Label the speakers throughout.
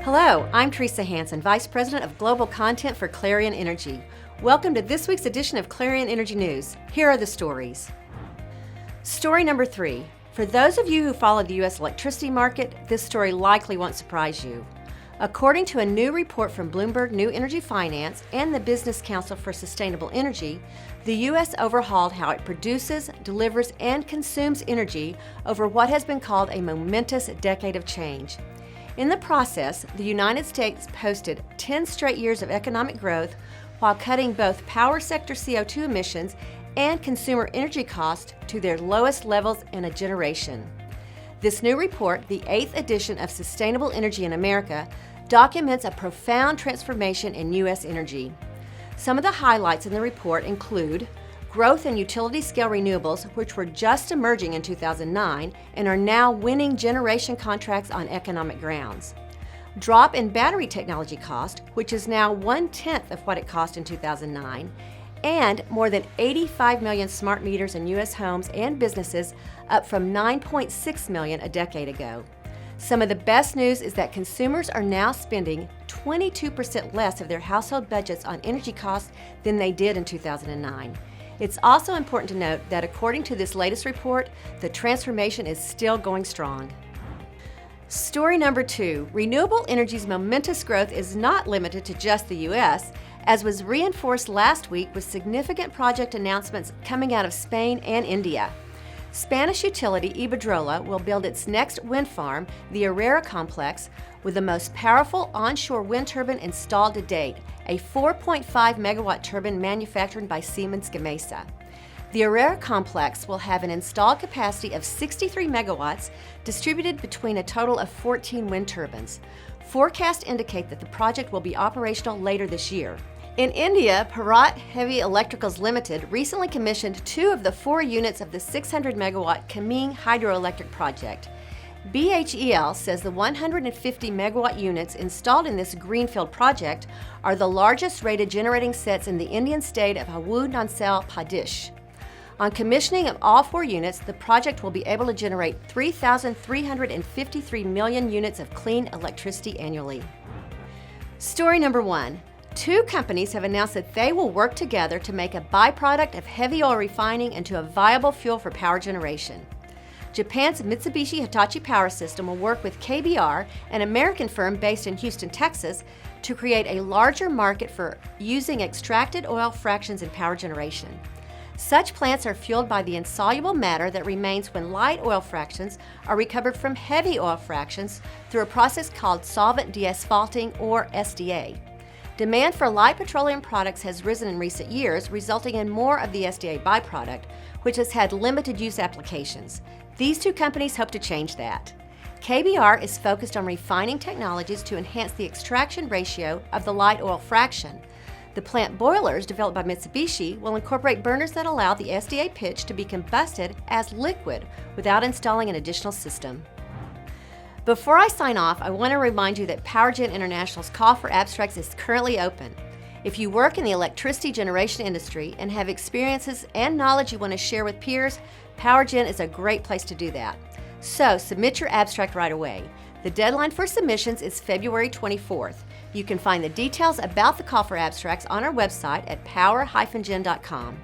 Speaker 1: Hello, I'm Teresa Hansen, Vice President of Global Content for Clarion Energy. Welcome to this week's edition of Clarion Energy News. Here are the stories. Story number 3. For those of you who follow the U.S. electricity market, this story likely won't surprise you. According to a new report from Bloomberg New Energy Finance and the Business Council for Sustainable Energy, the U.S. overhauled how it produces, delivers, and consumes energy over what has been called a momentous decade of change. In the process, the United States posted 10 straight years of economic growth while cutting both power sector CO2 emissions and consumer energy costs to their lowest levels in a generation. This new report, the 8th edition of Sustainable Energy in America, documents a profound transformation in U.S. energy. Some of the highlights in the report include growth in utility-scale renewables, which were just emerging in 2009 and are now winning generation contracts on economic grounds. Drop in battery technology cost, which is now 1/10 of what it cost in 2009, and more than 85 million smart meters in U.S. homes and businesses, up from 9.6 million a decade ago. Some of the best news is that consumers are now spending 22% less of their household budgets on energy costs than they did in 2009. It's also important to note that according to this latest report, the transformation is still going strong. Story number 2. Renewable energy's momentous growth is not limited to just the U.S., as was reinforced last week with significant project announcements coming out of Spain and India. Spanish utility Iberdrola will build its next wind farm, the Herrera complex, with the most powerful onshore wind turbine installed to date, a 4.5 megawatt turbine manufactured by Siemens Gamesa. The Herrera complex will have an installed capacity of 63 megawatts distributed between a total of 14 wind turbines. Forecasts indicate that the project will be operational later this year. In India, Bharat Heavy Electricals Limited recently commissioned 2 of the 4 units of the 600 megawatt Kaming hydroelectric project. BHEL says the 150 megawatt units installed in this greenfield project are the largest rated generating sets in the Indian state of Nansel Pradesh. On commissioning of all 4 units, the project will be able to generate 3,353 million units of clean electricity annually. Story number 1. 2 companies have announced that they will work together to make a byproduct of heavy oil refining into a viable fuel for power generation. Japan's Mitsubishi Hitachi Power System will work with KBR, an American firm based in Houston, Texas, to create a larger market for using extracted oil fractions in power generation. Such plants are fueled by the insoluble matter that remains when light oil fractions are recovered from heavy oil fractions through a process called solvent deasphalting, or SDA. Demand for light petroleum products has risen in recent years, resulting in more of the SDA byproduct, which has had limited use applications. These 2 companies hope to change that. KBR is focused on refining technologies to enhance the extraction ratio of the light oil fraction. The plant boilers developed by Mitsubishi will incorporate burners that allow the SDA pitch to be combusted as liquid without installing an additional system. Before I sign off, I want to remind you that PowerGen International's call for abstracts is currently open. If you work in the electricity generation industry and have experiences and knowledge you want to share with peers, PowerGen is a great place to do that. So submit your abstract right away. The deadline for submissions is February 24th. You can find the details about the call for abstracts on our website at power-gen.com.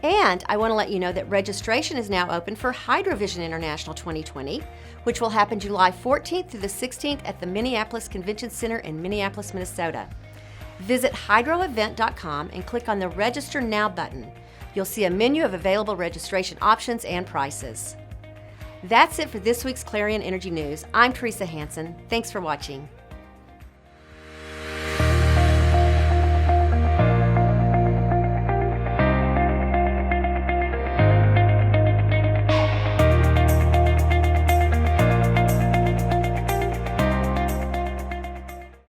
Speaker 1: And I want to let you know that registration is now open for HydroVision International 2020, which will happen July 14th through the 16th at the Minneapolis Convention Center in Minneapolis, Minnesota. Visit hydroevent.com and click on the Register Now button. You'll see a menu of available registration options and prices. That's it for this week's Clarion Energy News. I'm Teresa Hansen. Thanks for watching.